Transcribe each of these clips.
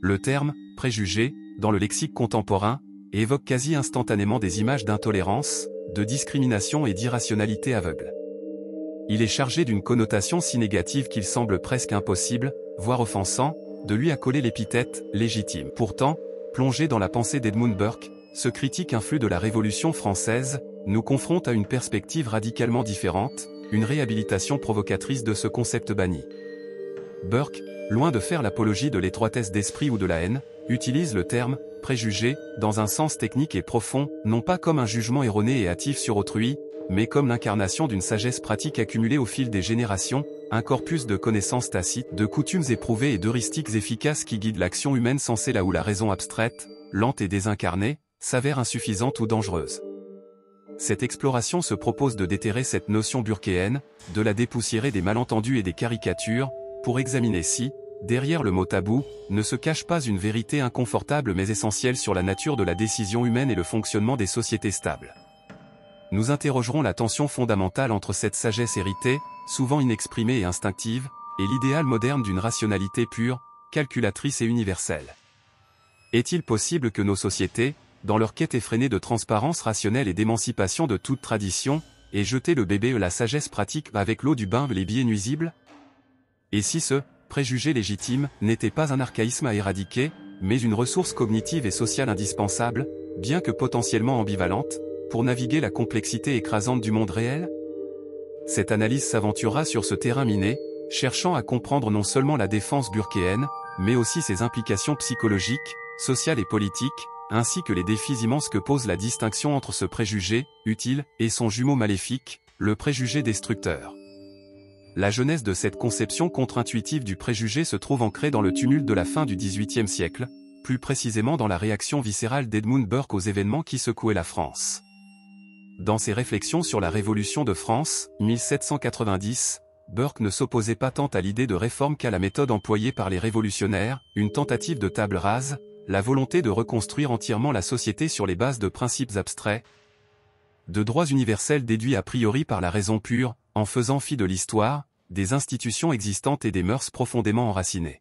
Le terme « préjugé », dans le lexique contemporain, évoque quasi instantanément des images d'intolérance, de discrimination et d'irrationalité aveugle. Il est chargé d'une connotation si négative qu'il semble presque impossible, voire offensant, de lui accoler l'épithète « légitime ». Pourtant, plongé dans la pensée d'Edmund Burke, ce critique influx de la Révolution française nous confronte à une perspective radicalement différente, une réhabilitation provocatrice de ce concept banni. Burke, loin de faire l'apologie de l'étroitesse d'esprit ou de la haine, utilise le terme « préjugé » dans un sens technique et profond, non pas comme un jugement erroné et hâtif sur autrui, mais comme l'incarnation d'une sagesse pratique accumulée au fil des générations, un corpus de connaissances tacites, de coutumes éprouvées et d'heuristiques efficaces qui guident l'action humaine sensée là où la raison abstraite, lente et désincarnée, s'avère insuffisante ou dangereuse. Cette exploration se propose de déterrer cette notion burkéenne, de la dépoussiérer des malentendus et des caricatures, pour examiner si, derrière le mot tabou, ne se cache pas une vérité inconfortable mais essentielle sur la nature de la décision humaine et le fonctionnement des sociétés stables. Nous interrogerons la tension fondamentale entre cette sagesse héritée, souvent inexprimée et instinctive, et l'idéal moderne d'une rationalité pure, calculatrice et universelle. Est-il possible que nos sociétés, dans leur quête effrénée de transparence rationnelle et d'émancipation de toute tradition, aient jeté le bébé la sagesse pratique avec l'eau du bain les biais nuisibles? Et si ce préjugé légitime n'était pas un archaïsme à éradiquer, mais une ressource cognitive et sociale indispensable, bien que potentiellement ambivalente, pour naviguer la complexité écrasante du monde réel? Cette analyse s'aventurera sur ce terrain miné, cherchant à comprendre non seulement la défense burkéenne, mais aussi ses implications psychologiques, sociales et politiques, ainsi que les défis immenses que pose la distinction entre ce préjugé, utile, et son jumeau maléfique, le préjugé destructeur. La genèse de cette conception contre-intuitive du préjugé se trouve ancrée dans le tumulte de la fin du XVIIIe siècle, plus précisément dans la réaction viscérale d'Edmund Burke aux événements qui secouaient la France. Dans ses réflexions sur la Révolution de France, 1790, Burke ne s'opposait pas tant à l'idée de réforme qu'à la méthode employée par les révolutionnaires, une tentative de table rase, la volonté de reconstruire entièrement la société sur les bases de principes abstraits, de droits universels déduits a priori par la raison pure, en faisant fi de l'histoire, des institutions existantes et des mœurs profondément enracinées.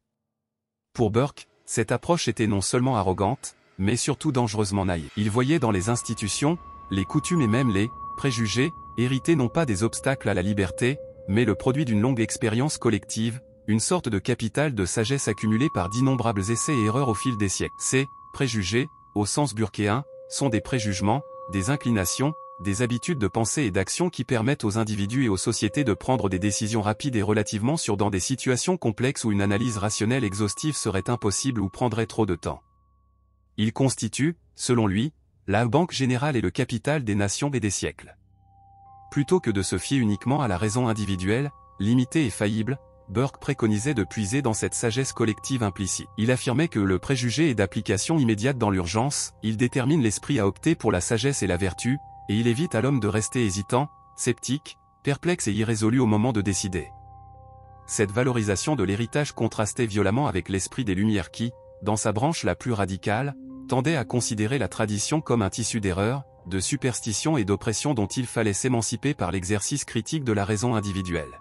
Pour Burke, cette approche était non seulement arrogante, mais surtout dangereusement naïve. Il voyait dans les institutions, les coutumes et même les préjugés, hérités non pas des obstacles à la liberté, mais le produit d'une longue expérience collective, une sorte de capital de sagesse accumulée par d'innombrables essais et erreurs au fil des siècles. Ces préjugés, au sens burkéen, sont des préjugements, des inclinations, des habitudes de pensée et d'action qui permettent aux individus et aux sociétés de prendre des décisions rapides et relativement sûres dans des situations complexes où une analyse rationnelle exhaustive serait impossible ou prendrait trop de temps. Ils constituent, selon lui, la banque générale et le capital des nations et des siècles. Plutôt que de se fier uniquement à la raison individuelle, limitée et faillible, Burke préconisait de puiser dans cette sagesse collective implicite. Il affirmait que le préjugé est d'application immédiate dans l'urgence, il détermine l'esprit à opter pour la sagesse et la vertu, et il évite à l'homme de rester hésitant, sceptique, perplexe et irrésolu au moment de décider. Cette valorisation de l'héritage contrastait violemment avec l'esprit des Lumières qui, dans sa branche la plus radicale, tendait à considérer la tradition comme un tissu d'erreurs, de superstitions et d'oppression dont il fallait s'émanciper par l'exercice critique de la raison individuelle.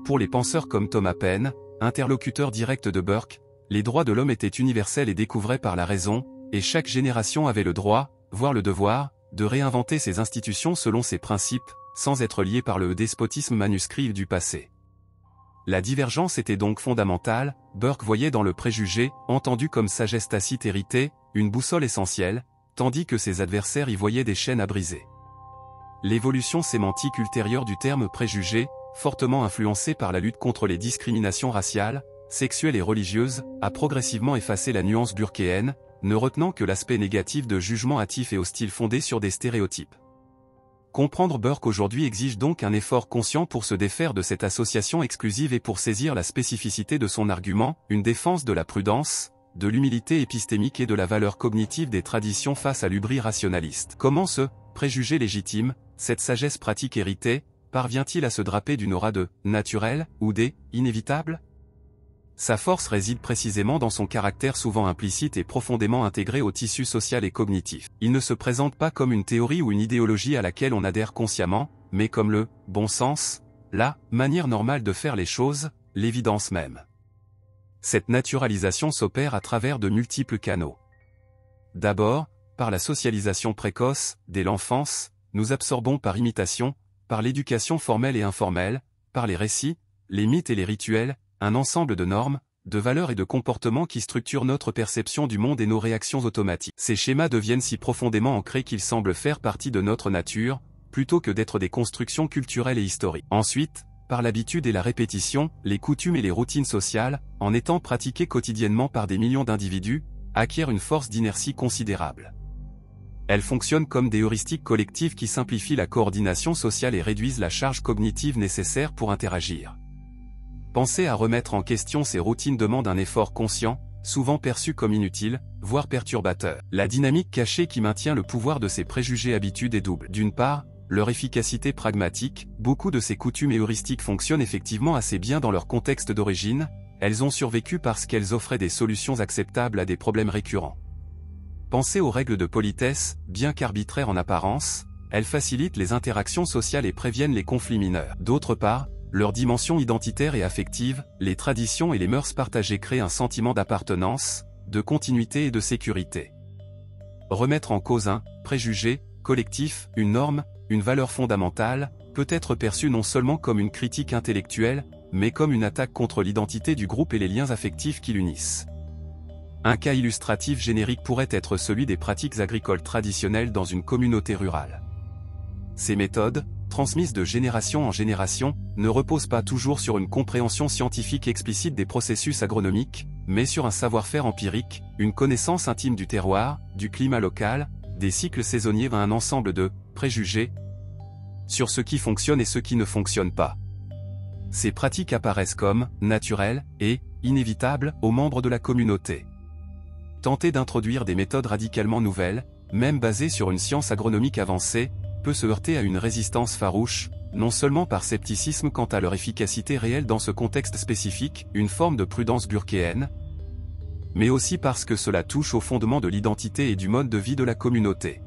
Pour les penseurs comme Thomas Paine, interlocuteur direct de Burke, les droits de l'homme étaient universels et découvrés par la raison, et chaque génération avait le droit, voire le devoir, de réinventer ses institutions selon ses principes, sans être lié par le despotisme manuscrit du passé. La divergence était donc fondamentale. Burke voyait dans le préjugé, entendu comme sagesse tacite héritée, une boussole essentielle, tandis que ses adversaires y voyaient des chaînes à briser. L'évolution sémantique ultérieure du terme préjugé, fortement influencée par la lutte contre les discriminations raciales, sexuelles et religieuses, a progressivement effacé la nuance burkéenne, ne retenant que l'aspect négatif de jugements hâtifs et hostiles fondés sur des stéréotypes. Comprendre Burke aujourd'hui exige donc un effort conscient pour se défaire de cette association exclusive et pour saisir la spécificité de son argument, une défense de la prudence, de l'humilité épistémique et de la valeur cognitive des traditions face à l'hubris rationaliste. Comment ce préjugé légitime, cette sagesse pratique héritée, parvient-il à se draper d'une aura de naturel ou des inévitable? Sa force réside précisément dans son caractère souvent implicite et profondément intégré au tissu social et cognitif. Il ne se présente pas comme une théorie ou une idéologie à laquelle on adhère consciemment, mais comme le bon sens, la manière normale de faire les choses, l'évidence même. Cette naturalisation s'opère à travers de multiples canaux. D'abord, par la socialisation précoce, dès l'enfance, nous absorbons par imitation, par l'éducation formelle et informelle, par les récits, les mythes et les rituels, un ensemble de normes, de valeurs et de comportements qui structurent notre perception du monde et nos réactions automatiques. Ces schémas deviennent si profondément ancrés qu'ils semblent faire partie de notre nature, plutôt que d'être des constructions culturelles et historiques. Ensuite, par l'habitude et la répétition, les coutumes et les routines sociales, en étant pratiquées quotidiennement par des millions d'individus, acquièrent une force d'inertie considérable. Elles fonctionnent comme des heuristiques collectives qui simplifient la coordination sociale et réduisent la charge cognitive nécessaire pour interagir. Penser à remettre en question ces routines demande un effort conscient, souvent perçu comme inutile, voire perturbateur. La dynamique cachée qui maintient le pouvoir de ces préjugés habitudes est double. D'une part, leur efficacité pragmatique, beaucoup de ces coutumes et heuristiques fonctionnent effectivement assez bien dans leur contexte d'origine, elles ont survécu parce qu'elles offraient des solutions acceptables à des problèmes récurrents. Pensez aux règles de politesse, bien qu'arbitraires en apparence, elles facilitent les interactions sociales et préviennent les conflits mineurs. D'autre part, leur dimension identitaire et affective, les traditions et les mœurs partagées créent un sentiment d'appartenance, de continuité et de sécurité. Remettre en cause un préjugé collectif, une norme, une valeur fondamentale, peut être perçue non seulement comme une critique intellectuelle, mais comme une attaque contre l'identité du groupe et les liens affectifs qui l'unissent. Un cas illustratif générique pourrait être celui des pratiques agricoles traditionnelles dans une communauté rurale. Ces méthodes, transmises de génération en génération, ne reposent pas toujours sur une compréhension scientifique explicite des processus agronomiques, mais sur un savoir-faire empirique, une connaissance intime du terroir, du climat local, des cycles saisonniers et un ensemble de préjugés sur ce qui fonctionne et ce qui ne fonctionne pas. Ces pratiques apparaissent comme naturelles et inévitables aux membres de la communauté. Tenter d'introduire des méthodes radicalement nouvelles, même basées sur une science agronomique avancée, peut se heurter à une résistance farouche, non seulement par scepticisme quant à leur efficacité réelle dans ce contexte spécifique, une forme de prudence burkéenne, mais aussi parce que cela touche au fondement de l'identité et du mode de vie de la communauté.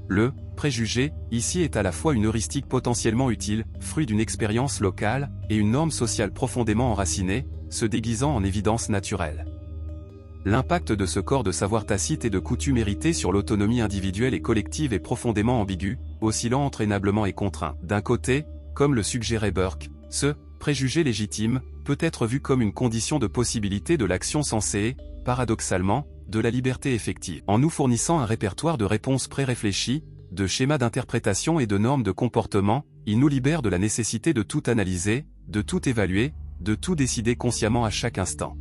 Le préjugé, ici, est à la fois une heuristique potentiellement utile, fruit d'une expérience locale, et une norme sociale profondément enracinée, se déguisant en évidence naturelle. L'impact de ce corps de savoir tacite et de coutumes héritées sur l'autonomie individuelle et collective est profondément ambigu, oscillant entre enablement et contraint. D'un côté, comme le suggérait Burke, ce préjugé légitime peut être vu comme une condition de possibilité de l'action sensée, paradoxalement, de la liberté effective. En nous fournissant un répertoire de réponses pré-réfléchies, de schémas d'interprétation et de normes de comportement, il nous libère de la nécessité de tout analyser, de tout évaluer, de tout décider consciemment à chaque instant.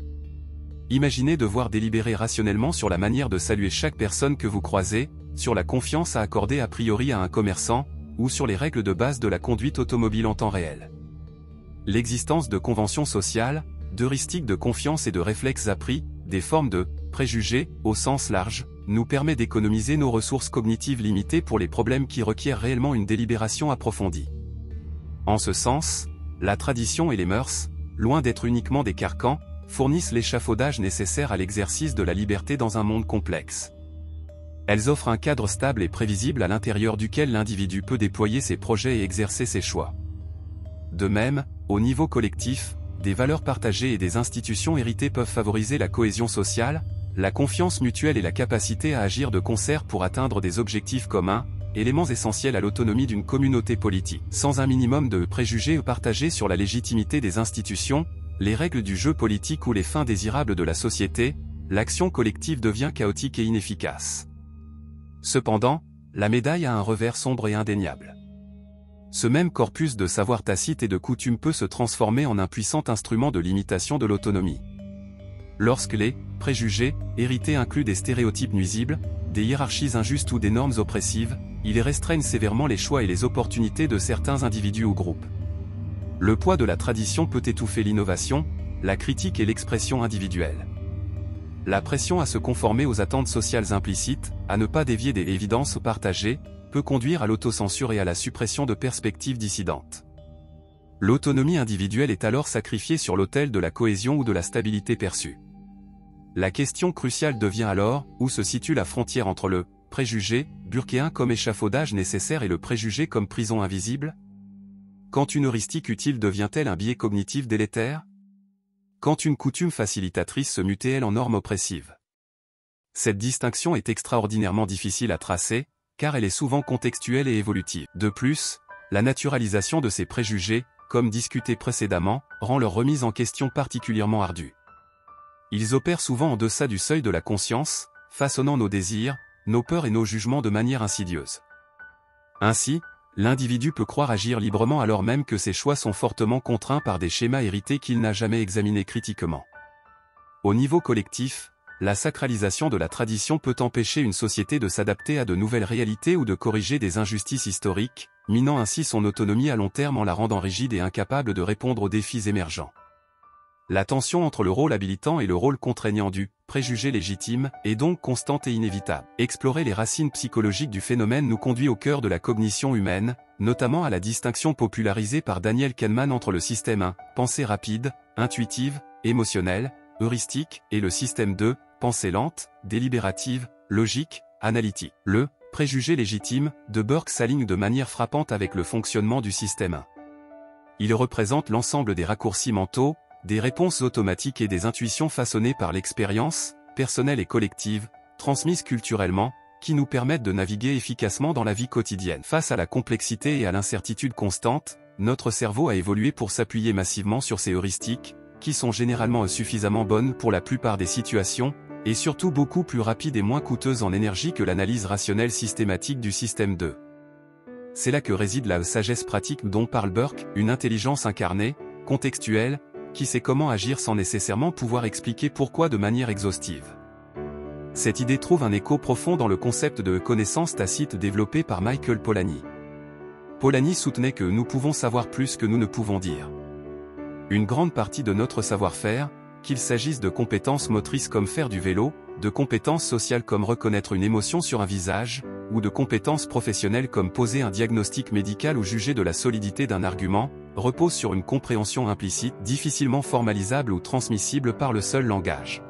Imaginez devoir délibérer rationnellement sur la manière de saluer chaque personne que vous croisez, sur la confiance à accorder a priori à un commerçant, ou sur les règles de base de la conduite automobile en temps réel. L'existence de conventions sociales, d'heuristiques de confiance et de réflexes appris, des formes de préjugés, au sens large, nous permet d'économiser nos ressources cognitives limitées pour les problèmes qui requièrent réellement une délibération approfondie. En ce sens, la tradition et les mœurs, loin d'être uniquement des carcans, fournissent l'échafaudage nécessaire à l'exercice de la liberté dans un monde complexe. Elles offrent un cadre stable et prévisible à l'intérieur duquel l'individu peut déployer ses projets et exercer ses choix. De même, au niveau collectif, des valeurs partagées et des institutions héritées peuvent favoriser la cohésion sociale, la confiance mutuelle et la capacité à agir de concert pour atteindre des objectifs communs, éléments essentiels à l'autonomie d'une communauté politique. Sans un minimum de préjugés partagés sur la légitimité des institutions, les règles du jeu politique ou les fins désirables de la société, l'action collective devient chaotique et inefficace. Cependant, la médaille a un revers sombre et indéniable. Ce même corpus de savoir tacite et de coutumes peut se transformer en un puissant instrument de limitation de l'autonomie. Lorsque les préjugés hérités incluent des stéréotypes nuisibles, des hiérarchies injustes ou des normes oppressives, ils restreignent sévèrement les choix et les opportunités de certains individus ou groupes. Le poids de la tradition peut étouffer l'innovation, la critique et l'expression individuelle. La pression à se conformer aux attentes sociales implicites, à ne pas dévier des évidences partagées, peut conduire à l'autocensure et à la suppression de perspectives dissidentes. L'autonomie individuelle est alors sacrifiée sur l'autel de la cohésion ou de la stabilité perçue. La question cruciale devient alors, où se situe la frontière entre le préjugé burkéen comme échafaudage nécessaire et le préjugé comme prison invisible? Quand une heuristique utile devient-elle un biais cognitif délétère? quand une coutume facilitatrice se mutait elle en norme oppressive. Cette distinction est extraordinairement difficile à tracer, car elle est souvent contextuelle et évolutive. De plus, la naturalisation de ces préjugés, comme discuté précédemment, rend leur remise en question particulièrement ardue. Ils opèrent souvent en deçà du seuil de la conscience, façonnant nos désirs, nos peurs et nos jugements de manière insidieuse. Ainsi, l'individu peut croire agir librement alors même que ses choix sont fortement contraints par des schémas hérités qu'il n'a jamais examinés critiquement. Au niveau collectif, la sacralisation de la tradition peut empêcher une société de s'adapter à de nouvelles réalités ou de corriger des injustices historiques, minant ainsi son autonomie à long terme en la rendant rigide et incapable de répondre aux défis émergents. La tension entre le rôle habilitant et le rôle contraignant du préjugé légitime est donc constante et inévitable. Explorer les racines psychologiques du phénomène nous conduit au cœur de la cognition humaine, notamment à la distinction popularisée par Daniel Kahneman entre le système 1, pensée rapide, intuitive, émotionnelle, heuristique, et le système 2, pensée lente, délibérative, logique, analytique. Le préjugé légitime de Burke s'aligne de manière frappante avec le fonctionnement du système 1. Il représente l'ensemble des raccourcis mentaux, des réponses automatiques et des intuitions façonnées par l'expérience, personnelle et collective, transmises culturellement, qui nous permettent de naviguer efficacement dans la vie quotidienne. Face à la complexité et à l'incertitude constante, notre cerveau a évolué pour s'appuyer massivement sur ces heuristiques, qui sont généralement suffisamment bonnes pour la plupart des situations, et surtout beaucoup plus rapides et moins coûteuses en énergie que l'analyse rationnelle systématique du système 2. C'est là que réside la sagesse pratique dont parle Burke, une intelligence incarnée, contextuelle, qui sait comment agir sans nécessairement pouvoir expliquer pourquoi de manière exhaustive. Cette idée trouve un écho profond dans le concept de connaissance tacite développé par Michael Polanyi. Polanyi soutenait que nous pouvons savoir plus que nous ne pouvons dire. Une grande partie de notre savoir-faire, qu'il s'agisse de compétences motrices comme faire du vélo, de compétences sociales comme reconnaître une émotion sur un visage, ou de compétences professionnelles comme poser un diagnostic médical ou juger de la solidité d'un argument, repose sur une compréhension implicite difficilement formalisable ou transmissible par le seul langage.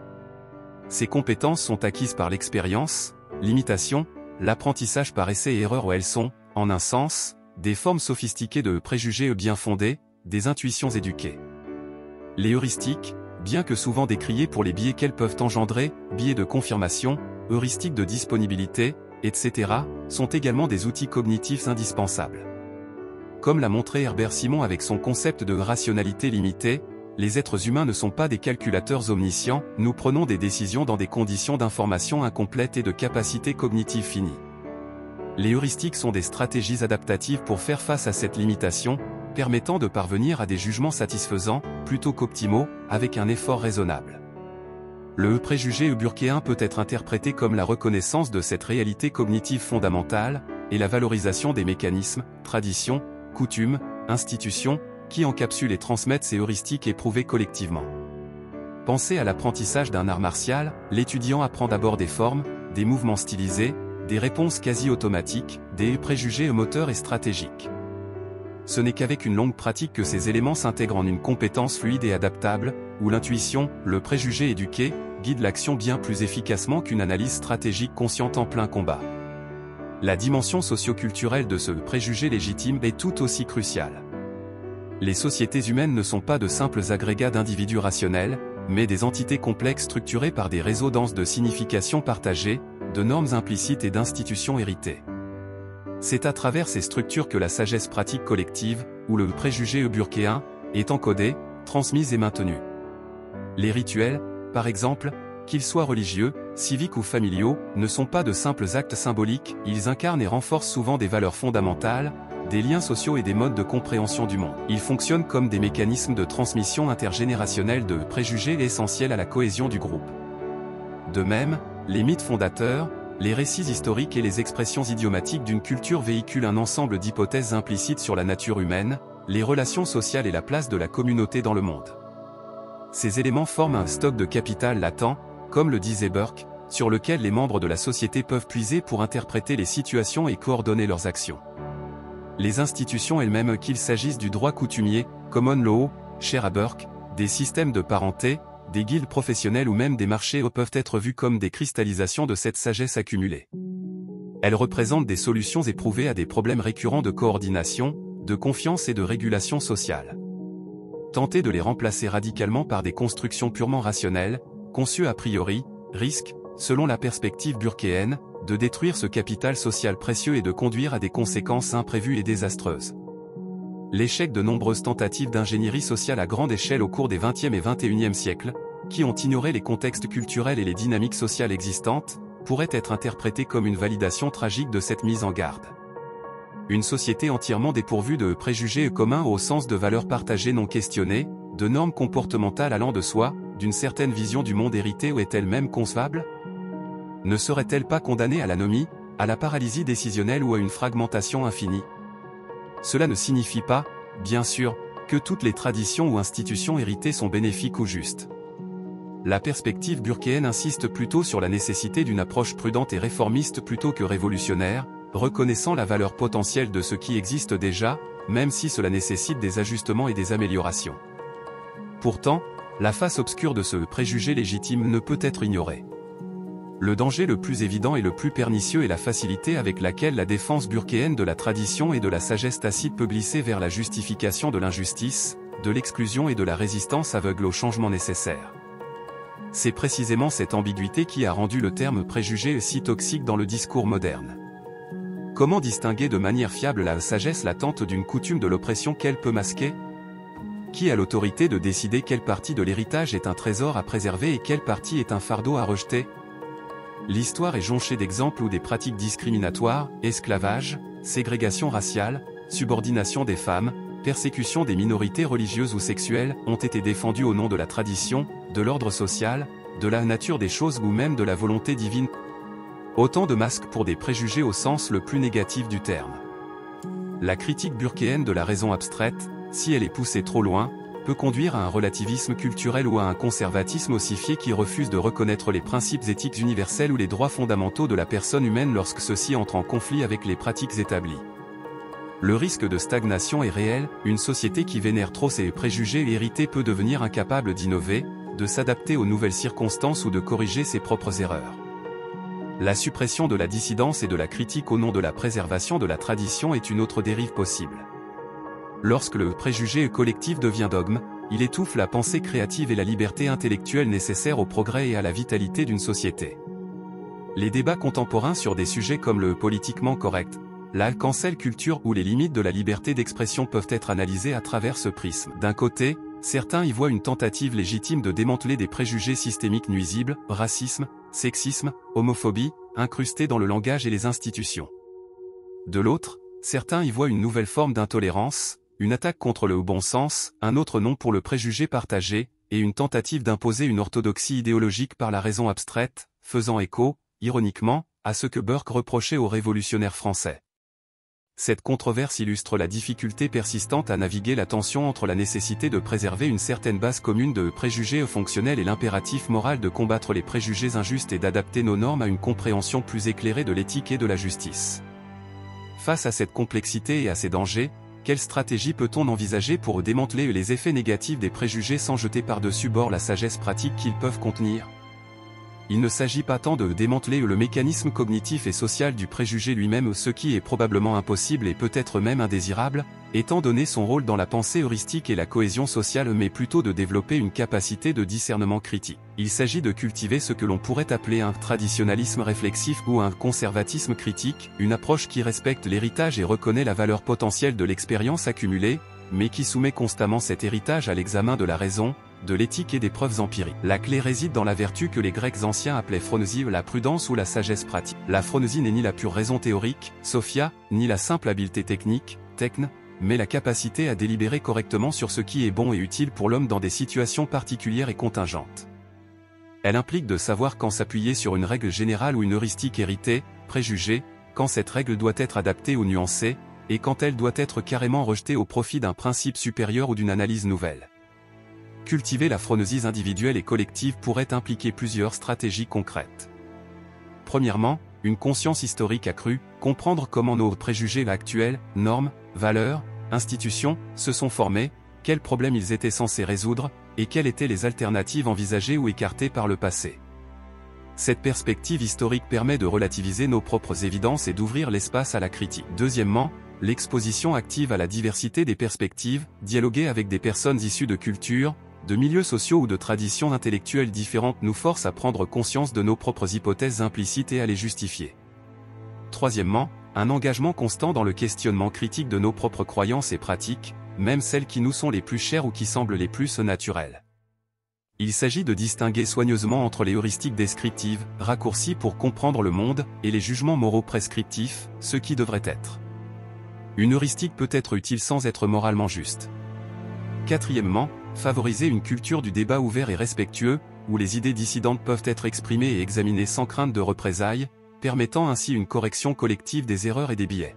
Ces compétences sont acquises par l'expérience, l'imitation, l'apprentissage par essai et erreur où elles sont, en un sens, des formes sophistiquées de préjugés bien fondés, des intuitions éduquées. Les heuristiques, bien que souvent décriées pour les biais qu'elles peuvent engendrer, biais de confirmation, heuristiques de disponibilité, etc., sont également des outils cognitifs indispensables. Comme l'a montré Herbert Simon avec son concept de rationalité limitée, les êtres humains ne sont pas des calculateurs omniscients, nous prenons des décisions dans des conditions d'information incomplètes et de capacités cognitives finies. Les heuristiques sont des stratégies adaptatives pour faire face à cette limitation, permettant de parvenir à des jugements satisfaisants, plutôt qu'optimaux, avec un effort raisonnable. Le préjugé burkéen peut être interprété comme la reconnaissance de cette réalité cognitive fondamentale, et la valorisation des mécanismes, traditions, coutumes, institutions, qui encapsulent et transmettent ces heuristiques éprouvées collectivement. Pensez à l'apprentissage d'un art martial, l'étudiant apprend d'abord des formes, des mouvements stylisés, des réponses quasi automatiques, des préjugés moteurs et stratégiques. Ce n'est qu'avec une longue pratique que ces éléments s'intègrent en une compétence fluide et adaptable, où l'intuition, le préjugé éduqué, guide l'action bien plus efficacement qu'une analyse stratégique consciente en plein combat. La dimension socio-culturelle de ce préjugé légitime est tout aussi cruciale. Les sociétés humaines ne sont pas de simples agrégats d'individus rationnels, mais des entités complexes structurées par des réseaux denses de significations partagées, de normes implicites et d'institutions héritées. C'est à travers ces structures que la sagesse pratique collective, ou le préjugé burkéen, est encodée, transmise et maintenue. Les rituels, par exemple, qu'ils soient religieux, civiques ou familiaux, ne sont pas de simples actes symboliques, ils incarnent et renforcent souvent des valeurs fondamentales, des liens sociaux et des modes de compréhension du monde. Ils fonctionnent comme des mécanismes de transmission intergénérationnelle de préjugés essentiels à la cohésion du groupe. De même, les mythes fondateurs, les récits historiques et les expressions idiomatiques d'une culture véhiculent un ensemble d'hypothèses implicites sur la nature humaine, les relations sociales et la place de la communauté dans le monde. Ces éléments forment un stock de capital latent, comme le disait Burke, sur lequel les membres de la société peuvent puiser pour interpréter les situations et coordonner leurs actions. Les institutions elles-mêmes, qu'il s'agisse du droit coutumier, common law, cher à Burke, des systèmes de parenté, des guildes professionnelles ou même des marchés peuvent être vus comme des cristallisations de cette sagesse accumulée. Elles représentent des solutions éprouvées à des problèmes récurrents de coordination, de confiance et de régulation sociale. Tenter de les remplacer radicalement par des constructions purement rationnelles, conçues a priori, risque, selon la perspective burkéenne, de détruire ce capital social précieux et de conduire à des conséquences imprévues et désastreuses. L'échec de nombreuses tentatives d'ingénierie sociale à grande échelle au cours des XXe et XXIe siècles, qui ont ignoré les contextes culturels et les dynamiques sociales existantes, pourrait être interprété comme une validation tragique de cette mise en garde. Une société entièrement dépourvue de préjugés communs au sens de valeurs partagées non questionnées, de normes comportementales allant de soi, d'une certaine vision du monde héritée ou est-elle même concevable? Ne serait-elle pas condamnée à l'anomie, à la paralysie décisionnelle ou à une fragmentation infinie? Cela ne signifie pas, bien sûr, que toutes les traditions ou institutions héritées sont bénéfiques ou justes. La perspective burkéenne insiste plutôt sur la nécessité d'une approche prudente et réformiste plutôt que révolutionnaire, reconnaissant la valeur potentielle de ce qui existe déjà, même si cela nécessite des ajustements et des améliorations. Pourtant, la face obscure de ce préjugé légitime ne peut être ignorée. Le danger le plus évident et le plus pernicieux est la facilité avec laquelle la défense burkéenne de la tradition et de la sagesse tacite peut glisser vers la justification de l'injustice, de l'exclusion et de la résistance aveugle au changement nécessaire. C'est précisément cette ambiguïté qui a rendu le terme préjugé si toxique dans le discours moderne. Comment distinguer de manière fiable la sagesse latente d'une coutume de l'oppression qu'elle peut masquer? Qui a l'autorité de décider quelle partie de l'héritage est un trésor à préserver et quelle partie est un fardeau à rejeter? L'histoire est jonchée d'exemples où des pratiques discriminatoires, esclavage, ségrégation raciale, subordination des femmes, persécution des minorités religieuses ou sexuelles ont été défendues au nom de la tradition, de l'ordre social, de la nature des choses ou même de la volonté divine. Autant de masques pour des préjugés au sens le plus négatif du terme. La critique burkéenne de la raison abstraite, si elle est poussée trop loin, peut conduire à un relativisme culturel ou à un conservatisme ossifié qui refuse de reconnaître les principes éthiques universels ou les droits fondamentaux de la personne humaine lorsque ceux-ci entrent en conflit avec les pratiques établies. Le risque de stagnation est réel, une société qui vénère trop ses préjugés hérités peut devenir incapable d'innover, de s'adapter aux nouvelles circonstances ou de corriger ses propres erreurs. La suppression de la dissidence et de la critique au nom de la préservation de la tradition est une autre dérive possible. Lorsque le préjugé collectif devient dogme, il étouffe la pensée créative et la liberté intellectuelle nécessaires au progrès et à la vitalité d'une société. Les débats contemporains sur des sujets comme le politiquement correct, la cancel culture ou les limites de la liberté d'expression peuvent être analysés à travers ce prisme. D'un côté, certains y voient une tentative légitime de démanteler des préjugés systémiques nuisibles, racisme, sexisme, homophobie, incrustés dans le langage et les institutions. De l'autre, certains y voient une nouvelle forme d'intolérance, une attaque contre le bon sens, un autre nom pour le préjugé partagé, et une tentative d'imposer une orthodoxie idéologique par la raison abstraite, faisant écho, ironiquement, à ce que Burke reprochait aux révolutionnaires français. Cette controverse illustre la difficulté persistante à naviguer la tension entre la nécessité de préserver une certaine base commune de préjugés fonctionnels et l'impératif moral de combattre les préjugés injustes et d'adapter nos normes à une compréhension plus éclairée de l'éthique et de la justice. Face à cette complexité et à ces dangers, quelle stratégie peut-on envisager pour démanteler les effets négatifs des préjugés sans jeter par-dessus bord la sagesse pratique qu'ils peuvent contenir? Il ne s'agit pas tant de démanteler le mécanisme cognitif et social du préjugé lui-même, ce qui est probablement impossible et peut-être même indésirable, étant donné son rôle dans la pensée heuristique et la cohésion sociale, mais plutôt de développer une capacité de discernement critique. Il s'agit de cultiver ce que l'on pourrait appeler un traditionnalisme réflexif ou un conservatisme critique, une approche qui respecte l'héritage et reconnaît la valeur potentielle de l'expérience accumulée, mais qui soumet constamment cet héritage à l'examen de la raison, de l'éthique et des preuves empiriques. La clé réside dans la vertu que les Grecs anciens appelaient phronésie, la prudence ou la sagesse pratique. La phronésie n'est ni la pure raison théorique, sophia, ni la simple habileté technique, techne, mais la capacité à délibérer correctement sur ce qui est bon et utile pour l'homme dans des situations particulières et contingentes. Elle implique de savoir quand s'appuyer sur une règle générale ou une heuristique héritée, préjugée, quand cette règle doit être adaptée ou nuancée, et quand elle doit être carrément rejetée au profit d'un principe supérieur ou d'une analyse nouvelle. Cultiver la phronésie individuelle et collective pourrait impliquer plusieurs stratégies concrètes. Premièrement, une conscience historique accrue, comprendre comment nos préjugés actuels, normes, valeurs, institutions, se sont formés, quels problèmes ils étaient censés résoudre, et quelles étaient les alternatives envisagées ou écartées par le passé. Cette perspective historique permet de relativiser nos propres évidences et d'ouvrir l'espace à la critique. Deuxièmement, l'exposition active à la diversité des perspectives, dialoguer avec des personnes issues de cultures, de milieux sociaux ou de traditions intellectuelles différentes nous force à prendre conscience de nos propres hypothèses implicites et à les justifier. Troisièmement, un engagement constant dans le questionnement critique de nos propres croyances et pratiques, même celles qui nous sont les plus chères ou qui semblent les plus naturelles. Il s'agit de distinguer soigneusement entre les heuristiques descriptives, raccourcis pour comprendre le monde, et les jugements moraux prescriptifs, ceux qui devraient être. Une heuristique peut être utile sans être moralement juste. Quatrièmement, favoriser une culture du débat ouvert et respectueux, où les idées dissidentes peuvent être exprimées et examinées sans crainte de représailles, permettant ainsi une correction collective des erreurs et des biais.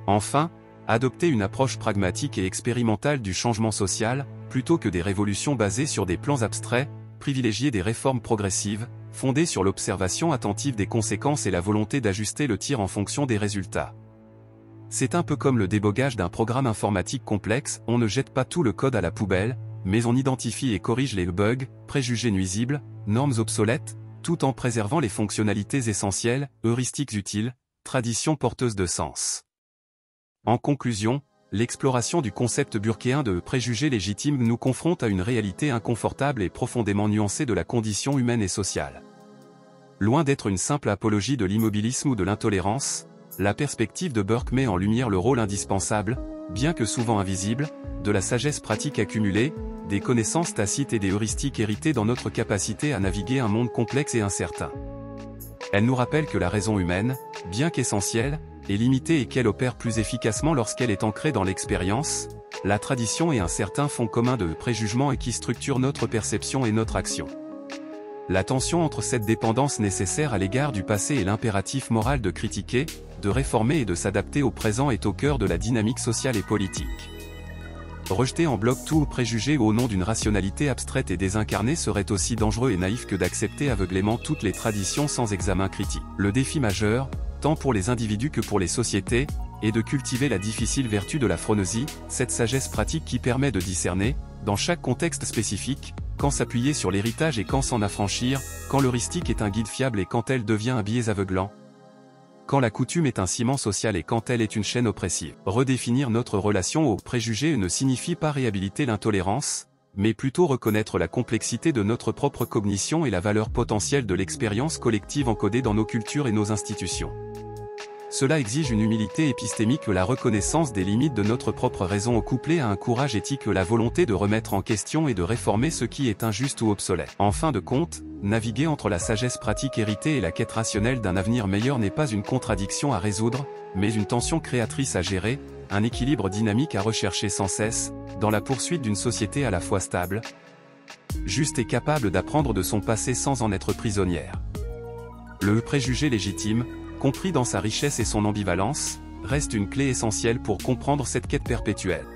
Enfin, adopter une approche pragmatique et expérimentale du changement social, plutôt que des révolutions basées sur des plans abstraits, privilégier des réformes progressives, fondées sur l'observation attentive des conséquences et la volonté d'ajuster le tir en fonction des résultats. C'est un peu comme le débogage d'un programme informatique complexe, on ne jette pas tout le code à la poubelle, mais on identifie et corrige les bugs, préjugés nuisibles, normes obsolètes, tout en préservant les fonctionnalités essentielles, heuristiques utiles, traditions porteuses de sens. En conclusion, l'exploration du concept burkéen de préjugés légitimes nous confronte à une réalité inconfortable et profondément nuancée de la condition humaine et sociale. Loin d'être une simple apologie de l'immobilisme ou de l'intolérance, la perspective de Burke met en lumière le rôle indispensable, bien que souvent invisible, de la sagesse pratique accumulée, des connaissances tacites et des heuristiques héritées dans notre capacité à naviguer un monde complexe et incertain. Elle nous rappelle que la raison humaine, bien qu'essentielle, est limitée et qu'elle opère plus efficacement lorsqu'elle est ancrée dans l'expérience, la tradition et un certain fond commun de préjugement et qui structure notre perception et notre action. La tension entre cette dépendance nécessaire à l'égard du passé et l'impératif moral de critiquer, de réformer et de s'adapter au présent est au cœur de la dynamique sociale et politique. Rejeter en bloc tout préjugé au nom d'une rationalité abstraite et désincarnée serait aussi dangereux et naïf que d'accepter aveuglément toutes les traditions sans examen critique. Le défi majeur, tant pour les individus que pour les sociétés, est de cultiver la difficile vertu de la phronésie, cette sagesse pratique qui permet de discerner, dans chaque contexte spécifique, quand s'appuyer sur l'héritage et quand s'en affranchir, quand l'heuristique est un guide fiable et quand elle devient un biais aveuglant. Quand la coutume est un ciment social et quand elle est une chaîne oppressive. Redéfinir notre relation aux préjugés ne signifie pas réhabiliter l'intolérance, mais plutôt reconnaître la complexité de notre propre cognition et la valeur potentielle de l'expérience collective encodée dans nos cultures et nos institutions. Cela exige une humilité épistémique, la reconnaissance des limites de notre propre raison couplée à un courage éthique, la volonté de remettre en question et de réformer ce qui est injuste ou obsolète. En fin de compte, naviguer entre la sagesse pratique héritée et la quête rationnelle d'un avenir meilleur n'est pas une contradiction à résoudre, mais une tension créatrice à gérer, un équilibre dynamique à rechercher sans cesse, dans la poursuite d'une société à la fois stable, juste et capable d'apprendre de son passé sans en être prisonnière. Le préjugé légitime, compris dans sa richesse et son ambivalence, reste une clé essentielle pour comprendre cette quête perpétuelle.